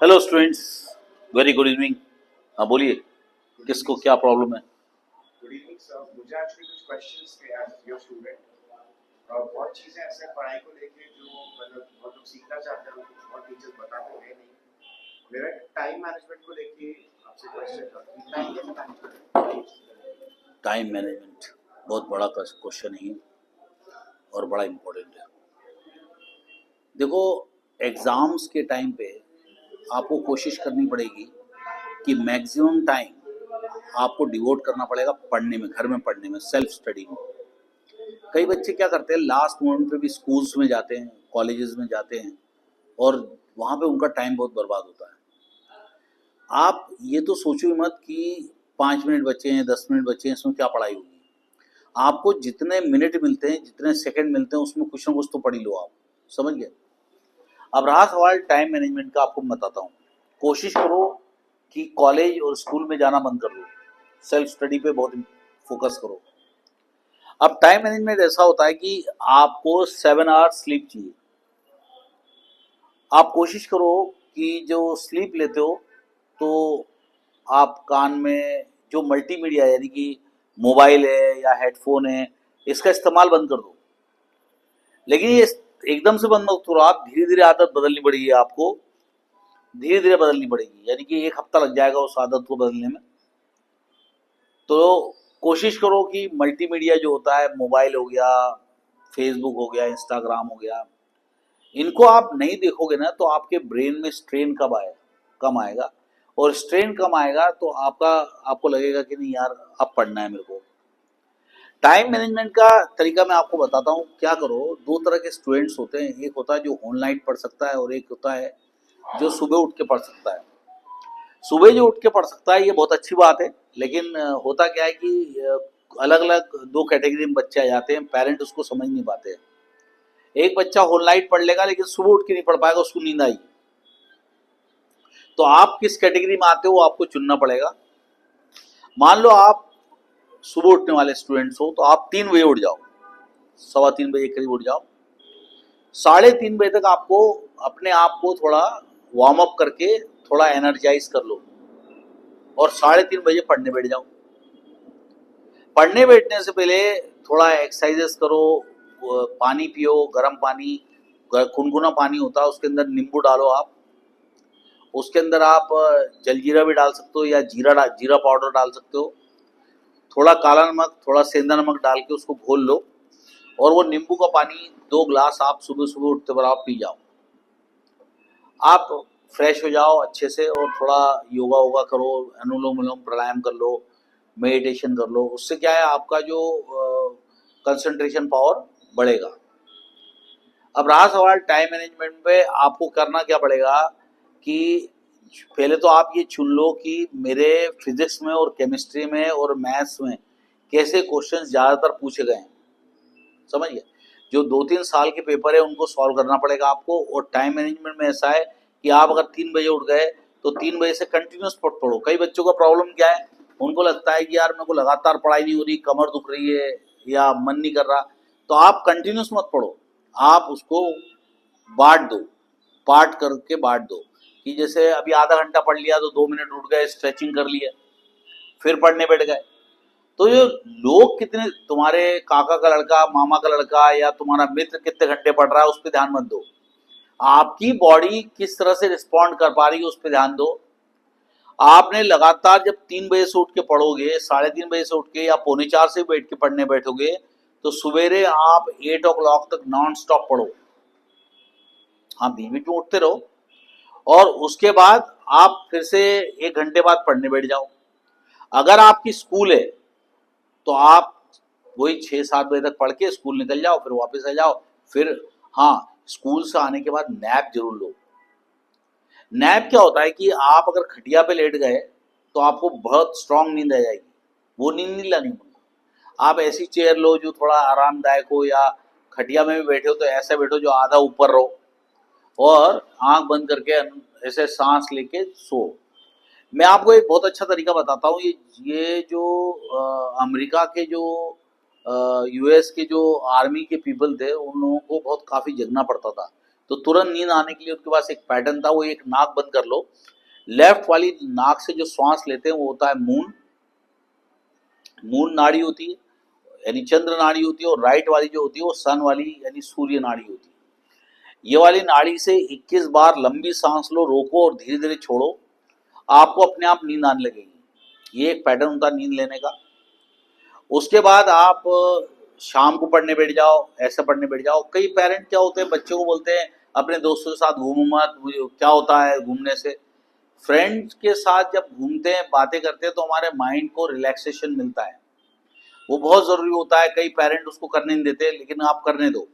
Hello students, very good evening. हाँ बोलिए, good किसको इवनिंग क्या सर। प्रॉब्लम है? गुड इवनिंग सर, मुझे एक्चुअली कुछ क्वेश्चंस थे एज योर स्टूडेंट। बहुत चीज़ें ऐसे हैं पढ़ाई को लेके जो मतलब बहुत लोग सीखना चाहते हैं, कुछ बहुत टीचर्स बताते हैं नहीं। मेरा टाइम मैनेजमेंट को लेके आपसे क्वेश्चन था कि टाइम कैसे मैनेज करें। टाइम मैनेजमेंट बहुत बड़ा क्वेश्चन है और बड़ा इम्पोर्टेंट है। देखो, एग्ज़ाम्स के टाइम पे आपको कोशिश करनी पड़ेगी कि मैक्सिमम टाइम आपको डिवोट करना पड़ेगा पढ़ने में, घर में पढ़ने में, सेल्फ स्टडी में। कई बच्चे क्या करते हैं, लास्ट मोमेंट पे भी स्कूल्स में जाते हैं, कॉलेजेस में जाते हैं और वहाँ पे उनका टाइम बहुत बर्बाद होता है। आप ये तो सोचो ही मत कि 5 मिनट बचे हैं, 10 मिनट बचे हैं, इसमें क्या पढ़ाई होगी। आपको जितने मिनट मिलते हैं, जितने सेकंड मिलते हैं, उसमें कुछ ना कुछ तो पढ़ ही लो आप। समझ गए? अब रहा सवाल टाइम मैनेजमेंट का, आपको मैं बताता हूँ। कोशिश करो कि कॉलेज और स्कूल में जाना बंद कर दो, सेल्फ स्टडी पे बहुत फोकस करो। अब टाइम मैनेजमेंट ऐसा होता है कि आपको 7 आवर्स स्लीप चाहिए। आप कोशिश करो कि जो स्लीप लेते हो, तो आप कान में जो मल्टीमीडिया यानी कि मोबाइल है या हेडफोन है, इसका इस्तेमाल बंद कर दो। लेकिन ये एकदम से बंद मत करो, आप धीरे धीरे आदत बदलनी पड़ेगी आपको, धीरे धीरे बदलनी पड़ेगी, यानी कि 1 हफ्ता लग जाएगा उस आदत को बदलने में। तो कोशिश करो कि मल्टीमीडिया जो होता है, मोबाइल हो गया, फेसबुक हो गया, इंस्टाग्राम हो गया, इनको आप नहीं देखोगे ना तो आपके ब्रेन में स्ट्रेन कम आएगा। और स्ट्रेन कम आएगा तो आपको लगेगा कि नहीं यार, अब पढ़ना है मेरे को। टाइम मैनेजमेंट का तरीका मैं आपको बताता हूँ। क्या करो, दो तरह के स्टूडेंट्स होते हैं, एक होता है जो ऑनलाइन पढ़ सकता है और एक होता है जो सुबह उठ के पढ़ सकता है। सुबह जो उठ के पढ़ सकता है ये बहुत अच्छी बात है, लेकिन होता क्या है कि अलग अलग दो कैटेगरी में बच्चे आ जाते हैं, पेरेंट उसको समझ नहीं पाते हैं। एक बच्चा ऑनलाइन पढ़ लेगा लेकिन सुबह उठ के नहीं पढ़ पाएगा, उसको नींद आई। तो आप किस कैटेगरी में आते हो आपको चुनना पड़ेगा। मान लो आप सुबह उठने वाले स्टूडेंट्स हो तो आप 3 बजे उठ जाओ, 3:15 बजे के करीब उठ जाओ। 3:30 बजे तक आपको अपने आप को थोड़ा वार्म अप करके थोड़ा एनर्जाइज कर लो और 3:30 बजे पढ़ने बैठ जाओ। पढ़ने बैठने से पहले थोड़ा एक्सरसाइजेस करो, पानी पियो, गर्म पानी, गुनगुना पानी होता है, उसके अंदर नींबू डालो आप। उसके अंदर आप जलजीरा भी डाल सकते हो या जीरा पाउडर डाल सकते हो। थोड़ा काला नमक, थोड़ा सेंधा नमक डाल के उसको घोल लो और वो नींबू का पानी 2 गिलास आप सुबह सुबह उठते बार आप पी जाओ। आप फ्रेश हो जाओ अच्छे से और थोड़ा योगा वोगा करो, अनुलोम विलोम प्राणायाम कर लो, मेडिटेशन कर लो। उससे क्या है, आपका जो कंसंट्रेशन पावर बढ़ेगा। अब रहा सवाल टाइम मैनेजमेंट पे, आपको करना क्या पड़ेगा कि पहले तो आप ये चुन लो कि मेरे फिजिक्स में और केमिस्ट्री में और मैथ्स में कैसे क्वेश्चंस ज़्यादातर पूछे गए हैं। समझ गए? जो 2-3 साल के पेपर है उनको सॉल्व करना पड़ेगा आपको। और टाइम मैनेजमेंट में ऐसा है कि आप अगर 3 बजे उठ गए तो 3 बजे से कंटिन्यूस पढ़ो। कई बच्चों का प्रॉब्लम क्या है, उनको लगता है कि यार मेरे को लगातार पढ़ाई नहीं हो रही, कमर दुख रही है या मन नहीं कर रहा। तो आप कंटिन्यूस मत पढ़ो, आप उसको बांट दो, पार्ट करके बांट दो। कि जैसे अभी आधा घंटा पढ़ लिया तो 2 मिनट उठ गए, स्ट्रेचिंग कर लिया, फिर पढ़ने बैठ गए। तो ये लोग कितने, तुम्हारे काका का लड़का, मामा का लड़का या तुम्हारा मित्र कितने घंटे पढ़ रहा है उस पर ध्यान मत दो। आपकी बॉडी किस तरह से रिस्पॉन्ड कर पा रही है उस पर ध्यान दो। आपने लगातार जब 3 बजे से उठ के पढ़ोगे, 3:30 बजे से उठ के या 3:45 से बैठ के पढ़ने बैठोगे, तो सवेरे आप 8 o'clock तक नॉन स्टॉप पढ़ो। हाँ, बीच बीच में उठते रहो और उसके बाद आप फिर से 1 घंटे बाद पढ़ने बैठ जाओ। अगर आपकी स्कूल है तो आप वही 6-7 बजे तक पढ़ के स्कूल निकल जाओ, फिर वापस आ जाओ। फिर हाँ, स्कूल से आने के बाद नैप जरूर लो। नैप क्या होता है कि आप अगर खटिया पे लेट गए तो आपको बहुत स्ट्रांग नींद आ जाएगी, वो नींद नहीं लानी मुझको। आप ऐसी चेयर लो जो थोड़ा आरामदायक हो, या खटिया में भी बैठे हो तो ऐसा बैठो जो आधा ऊपर रहो और आंख बंद करके ऐसे सांस लेके सो। मैं आपको एक बहुत अच्छा तरीका बताता हूँ। ये जो अमेरिका के जो यूएस के जो आर्मी के पीपल थे, उन लोगों को बहुत काफ़ी जगना पड़ता था। तो तुरंत नींद आने के लिए उनके पास एक पैटर्न था, वो एक नाक बंद कर लो, लेफ्ट वाली नाक से जो श्वास लेते हैं वो होता है मून, मून नाड़ी होती है यानी चंद्र नाड़ी होती है, और राइट वाली जो होती है वो सन वाली यानी सूर्य नाड़ी होती है। ये वाली नाड़ी से 21 बार लंबी सांस लो, रोको और धीरे धीरे छोड़ो, आपको अपने आप नींद आने लगेगी। ये एक पैटर्न होता है नींद लेने का। उसके बाद आप शाम को पढ़ने बैठ जाओ, ऐसा पढ़ने बैठ जाओ। कई पेरेंट क्या होते हैं, बच्चों को बोलते हैं अपने दोस्तों के साथ घूमो मत, क्या होता है घूमने से। फ्रेंड्स के साथ जब घूमते हैं, बातें करते हैं, तो हमारे माइंड को रिलैक्सेशन मिलता है, वो बहुत जरूरी होता है। कई पेरेंट उसको करने नहीं देते, लेकिन आप करने दो।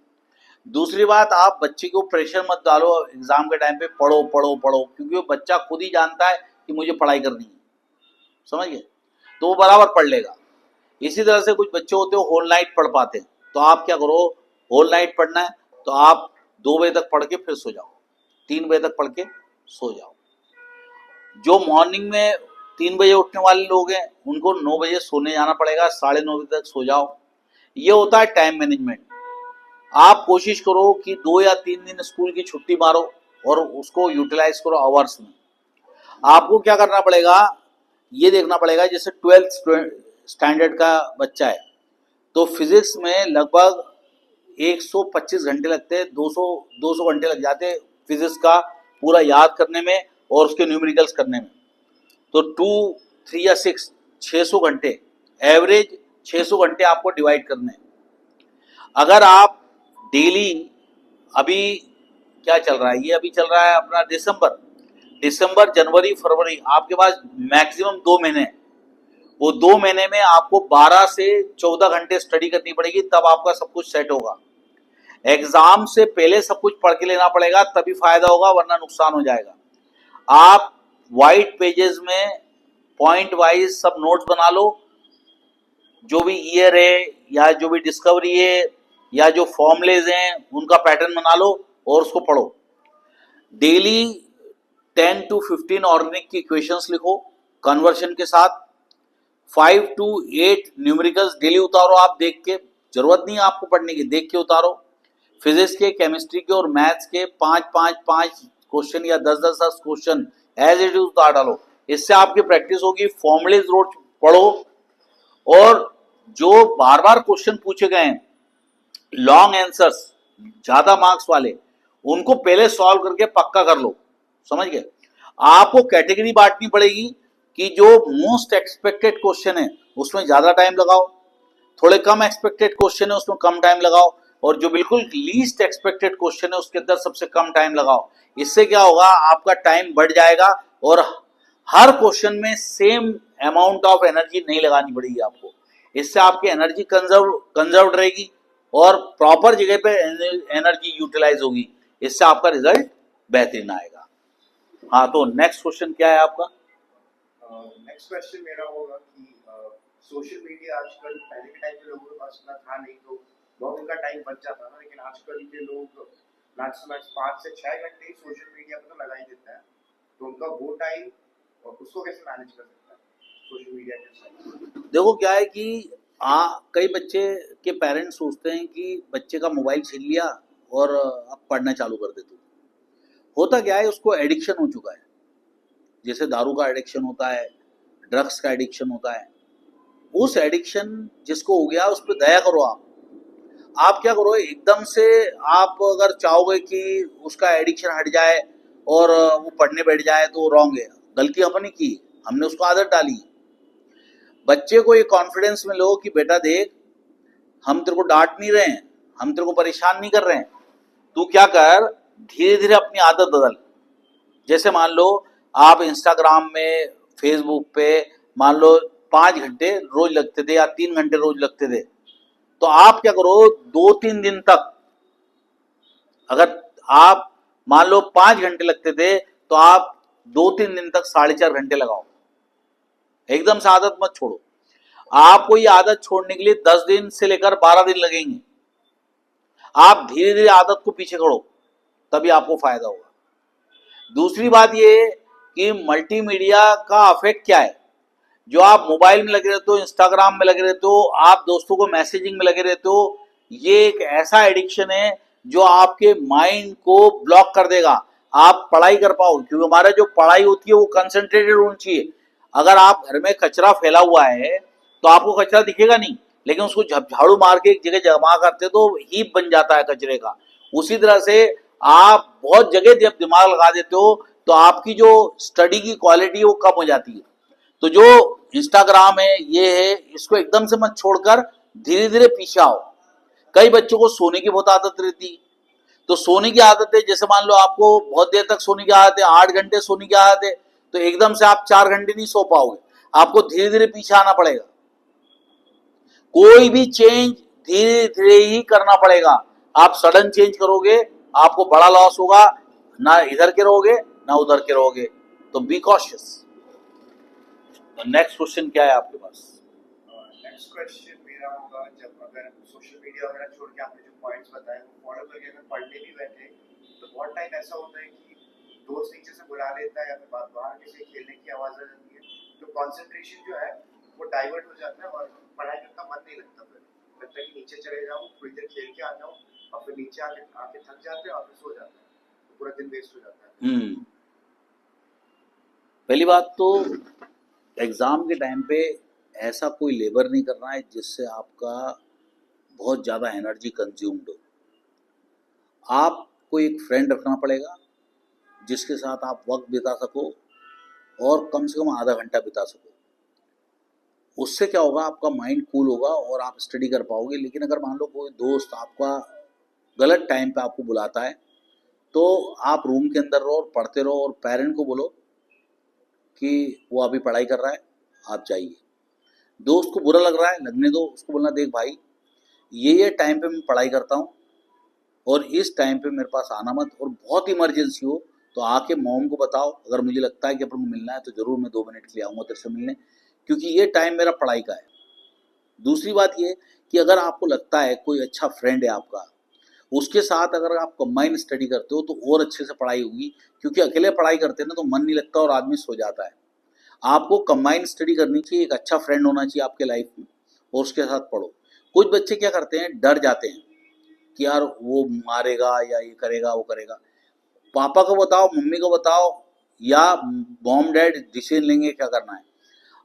दूसरी बात, आप बच्चे को प्रेशर मत डालो एग्जाम के टाइम पे पढ़ो पढ़ो पढ़ो, क्योंकि वो बच्चा खुद ही जानता है कि मुझे पढ़ाई करनी है, समझ गए, तो वो बराबर पढ़ लेगा। इसी तरह से कुछ बच्चे होते हो होल नाइट पढ़ पाते हैं, तो आप क्या करो, होल नाइट पढ़ना है तो आप 2 बजे तक पढ़ के फिर सो जाओ, 3 बजे तक पढ़ के सो जाओ। जो मॉर्निंग में 3 बजे उठने वाले लोग हैं, उनको 9 बजे सोने जाना पड़ेगा, 9:30 बजे तक सो जाओ। ये होता है टाइम मैनेजमेंट। आप कोशिश करो कि 2 या 3 दिन स्कूल की छुट्टी मारो और उसको यूटिलाइज करो आवर्स में। आपको क्या करना पड़ेगा, ये देखना पड़ेगा, जैसे 12th स्टैंडर्ड का बच्चा है तो फिजिक्स में लगभग 125 घंटे लगते हैं, 200 घंटे लग जाते हैं फिजिक्स का पूरा याद करने में और उसके न्यूमेरिकल्स करने में। तो 2, 3 या 6, 600 घंटे एवरेज, 600 घंटे आपको डिवाइड करने हैं। अगर आप डेली, अभी क्या चल रहा है, ये अभी चल रहा है अपना दिसंबर जनवरी फरवरी, आपके पास मैक्सिमम 2 महीने हैं। वो 2 महीने में आपको 12 से 14 घंटे स्टडी करनी पड़ेगी, तब आपका सब कुछ सेट होगा। एग्जाम से पहले सब कुछ पढ़ के लेना पड़ेगा, तभी फायदा होगा, वरना नुकसान हो जाएगा। आप व्हाइट पेजेस में पॉइंट वाइज सब नोट्स बना लो, जो भी ईयर है या जो भी डिस्कवरी है या जो फॉर्मुलेज हैं उनका पैटर्न बना लो और उसको पढ़ो। डेली 10 to 15 ऑर्गेनिक की इक्वेशंस लिखो कन्वर्शन के साथ, 5 to 8 न्यूमेरिकल्स डेली उतारो। आप देख के, जरूरत नहीं है आपको पढ़ने की, देख के उतारो। फिजिक्स के, केमिस्ट्री के और मैथ्स के 5 क्वेश्चन या 10 क्वेश्चन एज इट इज उतार डालो, इससे आपकी प्रैक्टिस होगी। फॉर्मुलेज नोट पढ़ो, और जो बार बार क्वेश्चन पूछे गए हैं लॉन्ग आंसर्स ज्यादा मार्क्स वाले, उनको पहले सॉल्व करके पक्का कर लो, समझ गए। आपको कैटेगरी बांटनी पड़ेगी कि जो मोस्ट एक्सपेक्टेड क्वेश्चन है उसमें ज्यादा टाइम लगाओ, थोड़े कम एक्सपेक्टेड क्वेश्चन है उसमें कम टाइम लगाओ, और जो बिल्कुल लीस्ट एक्सपेक्टेड क्वेश्चन है उसके अंदर सबसे कम टाइम लगाओ। इससे क्या होगा, आपका टाइम बढ़ जाएगा और हर क्वेश्चन में सेम अमाउंट ऑफ एनर्जी नहीं लगानी पड़ेगी आपको। इससे आपकी एनर्जी कंजर्व रहेगी और प्रॉपर जगह पे एनर्जी यूटिलाइज होगी, इससे आपका रिजल्ट बेहतरीन आएगा। हाँ, तो नेक्स्ट क्वेश्चन क्या है आपका? नेक्स्ट क्वेश्चन मेरा होगा कि सोशल मीडिया आजकल, पहले के टाइम पे लोगों के पास इतना था नहीं, तो बहुत उनका टाइम बच जाता था, लेकिन आजकल के लोग मैक्स 5 से 6 घंटे सोशल मीडिया पर तो लगा ही देते हैं, तो उनका वो टाइम और उसको कैसे मैनेज कर सकता है सोशल मीडिया के साथ? देखो क्या है कि कई बच्चे के पेरेंट्स सोचते हैं कि बच्चे का मोबाइल छीन लिया और अब पढ़ना चालू कर दे। तो होता क्या है, उसको एडिक्शन हो चुका है, जैसे दारू का एडिक्शन होता है, ड्रग्स का एडिक्शन होता है। उस एडिक्शन जिसको हो गया उस पर दया करो। आप क्या करो, एकदम से आप अगर चाहोगे कि उसका एडिक्शन हट जाए और वो पढ़ने बैठ जाए तो रॉन्ग है। गलती हमने की, हमने उसको आदत डाली। बच्चे को ये कॉन्फिडेंस में लो कि बेटा देख, हम तेरे को डांट नहीं रहे हैं, हम तेरे को परेशान नहीं कर रहे हैं, तू क्या कर, धीरे धीरे अपनी आदत बदल। जैसे मान लो आप इंस्टाग्राम में, फेसबुक पे मान लो 5 घंटे रोज लगते थे या 3 घंटे रोज लगते थे, तो आप क्या करो, 2-3 दिन तक, अगर आप मान लो 5 घंटे लगते थे तो आप 2-3 दिन तक 4.5 घंटे लगाओ। एकदम से आदत मत छोड़ो। आपको ये आदत छोड़ने के लिए 10 दिन से लेकर 12 दिन लगेंगे। आप धीरे धीरे आदत को पीछे करो, तभी आपको फायदा होगा। दूसरी बात ये कि मल्टीमीडिया का इफेक्ट क्या है, जो आप मोबाइल में लगे रहते हो, इंस्टाग्राम में लगे रहते हो, आप दोस्तों को मैसेजिंग में लगे रहते हो, ये एक ऐसा एडिक्शन है जो आपके माइंड को ब्लॉक कर देगा, आप पढ़ाई कर पाओगे। क्योंकि हमारा जो पढ़ाई होती है वो कंसंट्रेटेड होनी चाहिए। अगर आप घर में कचरा फैला हुआ है तो आपको कचरा दिखेगा नहीं, लेकिन उसको झाड़ू मार के एक जगह जमा करते तो हीप बन जाता है कचरे का। उसी तरह से आप बहुत जगह जब दिमाग लगा देते हो तो आपकी जो स्टडी की क्वालिटी है वो कम हो जाती है। तो जो इंस्टाग्राम है ये है, इसको एकदम से मत छोड़कर धीरे धीरे पीछे आओ। कई बच्चों को सोने की बहुत आदत रहती है, तो सोने की आदत है, जैसे मान लो आपको बहुत देर तक सोने की आदत है, 8 घंटे सोने की आदत है, तो एकदम से आप 4 घंटे नहीं सो पाओगे, आपको धीरे धीरे पीछे आना पड़ेगा। कोई भी चेंज धीरे धीरे ही करना पड़ेगा। आप सडन चेंज करोगे आपको बड़ा लॉस होगा, ना इधर के रहोगे ना उधर के रहोगे। तो बी कॉशियस। नेक्स्ट क्वेश्चन क्या है आपके पास? नेक्स्ट क्वेश्चन मेरा होगा, जब अगर सोशल मीडिया वगैरह छोड़ के आपने जो पॉइंट्स बताए वो फॉलो करके अगर पढ़ने भी बैठे तो बहुत टाइम ऐसा होता है कि दोस्त नीचे से बुला लेता है या फिर बाहर किसी खेलने की आवाज आ जाती है, तो कंसंट्रेशन जो है वो डाइवर्ट हो जाता है और पढ़ाई करने का मन नहीं लगता। फिर लगता है कि नीचे चले जाऊँ, थोड़ी देर खेल के आ जाऊँ, और फिर नीचे आके आके थक जाते हैं और फिर सो जाते हैं, तो पूरा दिन वेस्ट हो जाता है। पहली बात तो एग्जाम के टाइम पे ऐसा कोई लेबर नहीं करना है जिससे आपका बहुत ज़्यादा एनर्जी कंज्यूम्ड हो। आपको एक फ्रेंड रखना पड़ेगा जिसके साथ आप वक्त बिता सको और कम से कम आधा घंटा बिता सको। उससे क्या होगा, आपका माइंड कूल होगा और आप स्टडी कर पाओगे। लेकिन अगर मान लो कोई दोस्त आपका गलत टाइम पे आपको बुलाता है तो आप रूम के अंदर रहो और पढ़ते रहो और पेरेंट को बोलो कि वो अभी पढ़ाई कर रहा है, आप जाइए। दोस्त को बुरा लग रहा है, लगने दो, उसको बोलना देख भाई ये टाइम पे मैं पढ़ाई करता हूँ और इस टाइम पे मेरे पास आना मत, और बहुत इमरजेंसी हो तो आके मॉम को बताओ, अगर मुझे लगता है कि अपन को मिलना है तो ज़रूर मैं 2 मिनट के लिए आऊँगा तेरे से मिलने, क्योंकि ये टाइम मेरा पढ़ाई का है। दूसरी बात ये कि अगर आपको लगता है कोई अच्छा फ्रेंड है आपका, उसके साथ अगर आप कंबाइन स्टडी करते हो तो और अच्छे से पढ़ाई होगी। क्योंकि अकेले पढ़ाई करते हैं ना तो मन नहीं लगता और आदमी सो जाता है। आपको कंबाइन स्टडी करनी चाहिए, एक अच्छा फ्रेंड होना चाहिए आपके लाइफ में और उसके साथ पढ़ो। कुछ बच्चे क्या करते हैं, डर जाते हैं कि यार वो मारेगा या ये करेगा वो करेगा। पापा को बताओ, मम्मी को बताओ, या मॉम डैड डिसीजन लेंगे क्या करना है।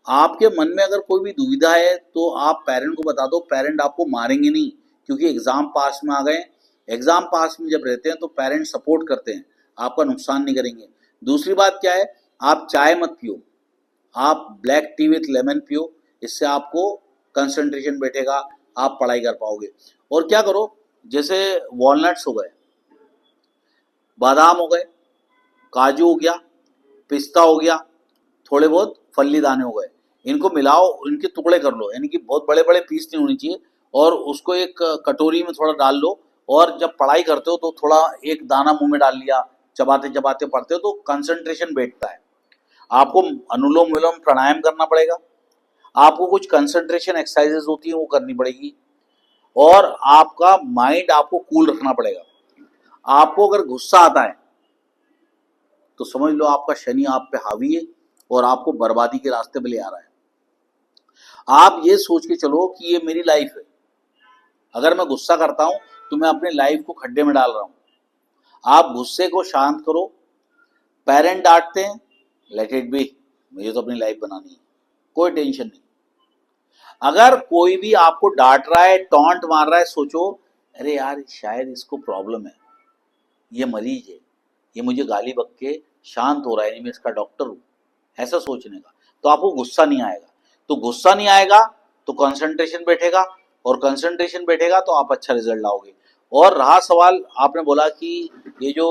आपके मन में अगर कोई भी दुविधा है तो आप पेरेंट को बता दो, पेरेंट आपको मारेंगे नहीं, क्योंकि एग्जाम पास में आ गए। एग्जाम पास में जब रहते हैं तो पेरेंट सपोर्ट करते हैं, आपका नुकसान नहीं करेंगे। दूसरी बात क्या है, आप चाय मत पियो, आप ब्लैक टी विथ लेमन पियो, इससे आपको कंसंट्रेशन बैठेगा, आप पढ़ाई कर पाओगे। और क्या करो, जैसे वॉलनट्स हो गए, बादाम हो गए, काजू हो गया, पिस्ता हो गया, थोड़े बहुत फल्ली दाने हो गए, इनको मिलाओ, इनके टुकड़े कर लो, यानी कि बहुत बड़े बड़े पीस नहीं होनी चाहिए, और उसको एक कटोरी में थोड़ा डाल लो। और जब पढ़ाई करते हो तो थोड़ा एक दाना मुंह में डाल लिया, चबाते चबाते पढ़ते हो तो कंसंट्रेशन बैठता है। आपको अनुलोम विलोम प्राणायाम करना पड़ेगा, आपको कुछ कंसंट्रेशन एक्सरसाइजेज होती है वो करनी पड़ेगी, और आपका माइंड आपको कूल रखना पड़ेगा। आपको अगर गुस्सा आता है तो समझ लो आपका शनि आप पे हावी है और आपको बर्बादी के रास्ते पे ले आ रहा है। आप ये सोच के चलो कि ये मेरी लाइफ है, अगर मैं गुस्सा करता हूं तो मैं अपने लाइफ को खड्डे में डाल रहा हूं। आप गुस्से को शांत करो। पेरेंट डांटते हैं, लेट इट बी, मुझे तो अपनी लाइफ बनानी है, कोई टेंशन नहीं। अगर कोई भी आपको डांट रहा है, टॉन्ट मार रहा है, सोचो अरे यार शायद इसको प्रॉब्लम है, ये मरीज है, ये मुझे गाली बक के शांत हो रहा है, मैं इसका डॉक्टर हूँ, ऐसा सोचने का, तो आपको गुस्सा नहीं आएगा। तो गुस्सा नहीं आएगा तो कंसंट्रेशन बैठेगा, और कंसंट्रेशन बैठेगा तो आप अच्छा रिजल्ट लाओगे। और रहा सवाल, आपने बोला कि ये जो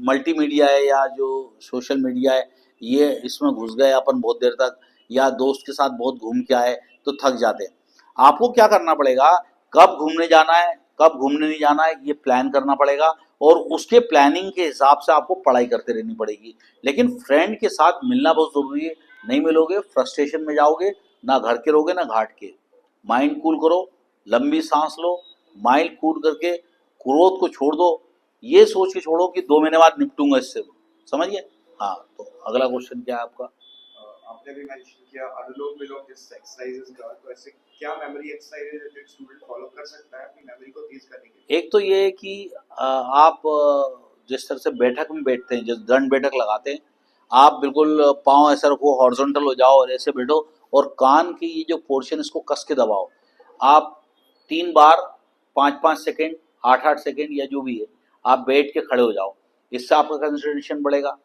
मल्टीमीडिया है या जो सोशल मीडिया है, ये इसमें घुस गए अपन बहुत देर तक, या दोस्त के साथ बहुत घूम के आए तो थक जाते हैं। आपको क्या करना पड़ेगा, कब घूमने जाना है कब घूमने नहीं जाना है ये प्लान करना पड़ेगा, और उसके प्लानिंग के हिसाब से आपको पढ़ाई करते रहनी पड़ेगी। लेकिन फ्रेंड के साथ मिलना बहुत जरूरी है, नहीं मिलोगे फ्रस्ट्रेशन में जाओगे, ना घर के रहोगे ना घाट के। माइंड कूल करो, लंबी सांस लो, माइंड कूल करके क्रोध को छोड़ दो, ये सोच के छोड़ो कि 2 महीने बाद निपटूंगा इससे, समझिए। हाँ, तो अगला क्वेश्चन क्या है आपका? आपने भी मेंशन किया अनुलोम विलोम जैसे एक्सरसाइजेस का, तो ऐसे क्या मेमोरी एक्सरसाइजेस है जो एक स्टूडेंट फॉलो कर सकता है अपनी मेमोरी को तेज करने के लिए? एक तो ये है कि आप जिस तरह से बैठक में बैठते हैं, जिस दंड बैठक लगाते हैं, आप बिल्कुल पाँव ऐसा रखो, हॉरिजॉन्टल हो जाओ और ऐसे बैठो और कान की ये जो पोर्शन इसको कस के दबाओ। आप 3 बार 5-5 सेकंड, 8-8 सेकंड या जो भी है, आप बैठ के खड़े हो जाओ। इससे आपका कंसंट्रेशन बढ़ेगा।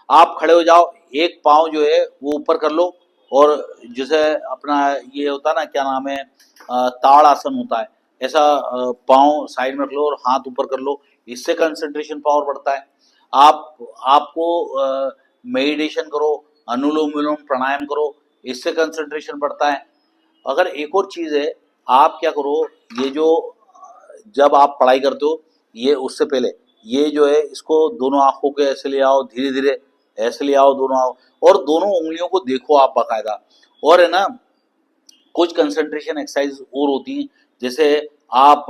आप खड़े हो जाओ, एक पाँव जो है वो ऊपर कर लो और जैसे अपना ये होता है ना, क्या नाम है, ताड़ आसन होता है, ऐसा पाँव साइड में रख लो और हाथ ऊपर कर लो। इससे कंसंट्रेशन पावर बढ़ता है। आप आपको मेडिटेशन करो, अनुलोम विलोम प्राणायाम करो, इससे कंसंट्रेशन बढ़ता है। अगर एक और चीज़ है, आप क्या करो, ये जो जब आप पढ़ाई करते हो, ये उससे पहले ये जो है इसको दोनों आंखों के ऐसे ले आओ, धीरे धीरे ऐसे ले आओ दोनों और दोनों उंगलियों को देखो आप बाकायदा। और है ना, कुछ कंसंट्रेशन एक्सरसाइज और होती हैं, जैसे आप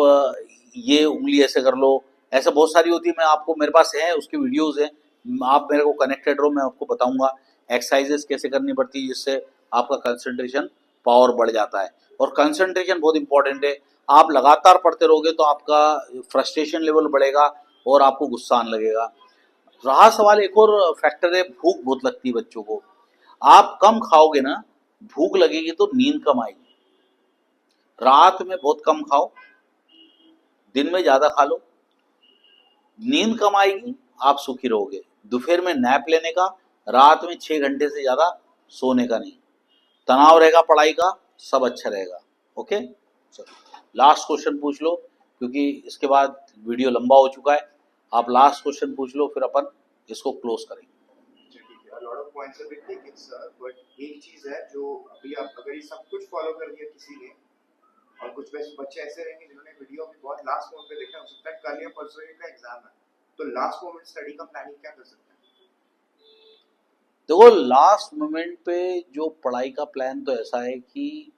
ये उंगली ऐसे कर लो, ऐसे बहुत सारी होती है। मैं आपको, मेरे पास है उसकी वीडियोस हैं, आप मेरे को कनेक्टेड रहो, मैं आपको बताऊंगा एक्सरसाइजेस कैसे करनी पड़ती है, जिससे आपका कंसंट्रेशन पावर बढ़ जाता है। और कंसंट्रेशन बहुत इंपॉर्टेंट है। आप लगातार पढ़ते रहोगे तो आपका फ्रस्ट्रेशन लेवल बढ़ेगा और आपको गुस्सा आने लगेगा। रहा सवाल, एक और फैक्टर है, भूख बहुत लगती है बच्चों को। आप कम खाओगे ना, भूख लगेगी तो नींद कम आएगी। रात में बहुत कम खाओ, दिन में ज्यादा खा लो, नींद कम आएगी, आप सुखी रहोगे। दोपहर में नैप लेने का, रात में 6 घंटे से ज्यादा सोने का नहीं। तनाव रहेगा पढ़ाई का, सब अच्छा रहेगा। ओके, चलो लास्ट क्वेश्चन पूछ लो, क्योंकि इसके बाद वीडियो लंबा हो चुका है। आप लास्ट क्वेश्चन पूछ लो, फिर अपन इसको क्लोज करेंगे। Lot of points have been taken sir, but एक चीज है जो अभी आप अगर ये सब कुछ फॉलो कर लिया किसी ने, और कुछ बच्चे ऐसे रहेंगे जिन्होंने वीडियो भी बहुत लास्ट मोमेंट पे देखा, हो सकता है कल या परसों का एग्जाम है, तो लास्ट मोमेंट स्टडी का प्लानिंग क्या कर सकते हैं? देखो, लास्ट मोमेंट पे जो पढ़ाई का प्लान तो ऐसा है कि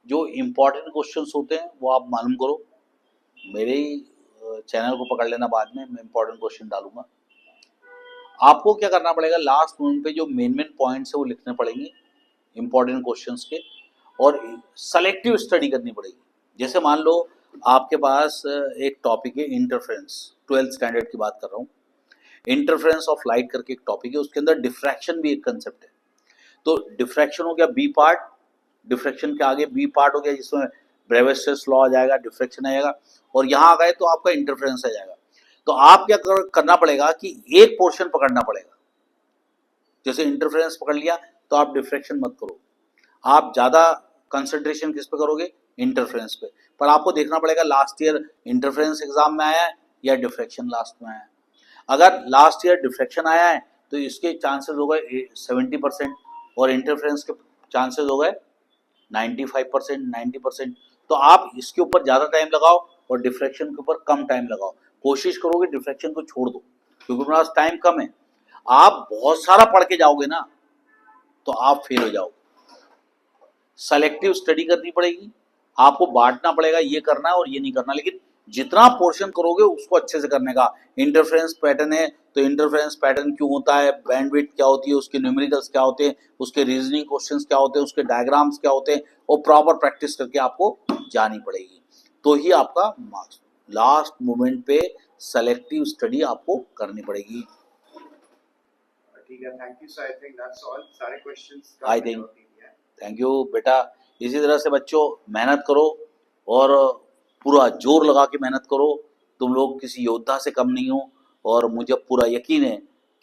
जो इम्पोर्टेंट क्वेश्चंस होते हैं वो आप मालूम करो। मेरे ही चैनल को पकड़ लेना, बाद में मैं इम्पोर्टेंट क्वेश्चन डालूंगा। आपको क्या करना पड़ेगा, लास्ट मोमेंट पे जो मेन मेन पॉइंट्स है वो लिखने पड़ेंगे इम्पोर्टेंट क्वेश्चंस के, और सेलेक्टिव स्टडी करनी पड़ेगी। जैसे मान लो आपके पास एक टॉपिक है इंटरफेरेंस, 12th स्टैंडर्ड की बात कर रहा हूँ। इंटरफेरेंस ऑफ लाइट करके एक टॉपिक है, उसके अंदर डिफ्रैक्शन भी एक कंसेप्ट है। तो डिफ्रैक्शन हो गया बी पार्ट, डिफ्रैक्शन के आगे बी पार्ट हो गया जिसमें ब्रेविस्टस लॉ आ जाएगा, डिफ्रैक्शन आएगा, और यहाँ आ गए तो आपका इंटरफेरेंस आ जाएगा। तो आप क्या करना पड़ेगा कि एक पोर्शन पकड़ना पड़ेगा। जैसे इंटरफेरेंस पकड़ लिया तो आप डिफ्रैक्शन मत करो, आप ज़्यादा कंसंट्रेशन किस पे करोगे, इंटरफेरेंस पे। पर आपको देखना पड़ेगा लास्ट ईयर इंटरफेरेंस एग्जाम में आया है या डिफ्रैक्शन लास्ट में आया है। अगर लास्ट ईयर डिफ्रैक्शन आया है तो इसके चांसेस हो गए 70% और इंटरफेरेंस के चांसेस हो गए 95%, 90%। तो आप इसके ऊपर ज़्यादा टाइम लगाओ और डिफ्रैक्शन के ऊपर कम टाइम लगाओ। कोशिश करोगे डिफ्रैक्शन को छोड़ दो, क्योंकि मेरे पास टाइम कम है। आप बहुत सारा पढ़ के जाओगे ना तो आप फेल हो जाओगे। सेलेक्टिव स्टडी करनी पड़ेगी, आपको बांटना पड़ेगा, ये करना है और ये नहीं करना, लेकिन जितना पोर्शन करोगे उसको अच्छे से करने का। इंटरफेरेंस पैटर्न है तो इंटरफेरेंस पैटर्न क्यों होता है, बैंडविड्थ क्या होती है, उसके न्यूमेरिकल्स क्या होते हैं, उसके रीजनिंग क्वेश्चंस क्या होते हैं, उसके डायग्राम्स क्या होते हैं, वो प्रॉपर प्रैक्टिस करके आपको जानी पड़ेगी, तो ही आपका मार्क्स। लास्ट मोमेंट पे सेलेक्टिव स्टडी आपको करनी पड़ेगी। ठीक है, thank you sir, I think that's all, सारे क्वेश्चंस का आई थिंक, थैंक यू बेटा। इसी तरह से बच्चों मेहनत करो और पूरा जोर लगा के मेहनत करो। तुम लोग किसी योद्धा से कम नहीं हो, और मुझे पूरा यकीन है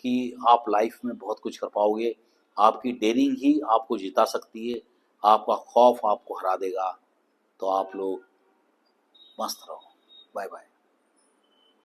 कि आप लाइफ में बहुत कुछ कर पाओगे। आपकी डेयरिंग ही आपको जिता सकती है, आपका खौफ आपको हरा देगा। तो आप लोग मस्त रहो। Bye bye.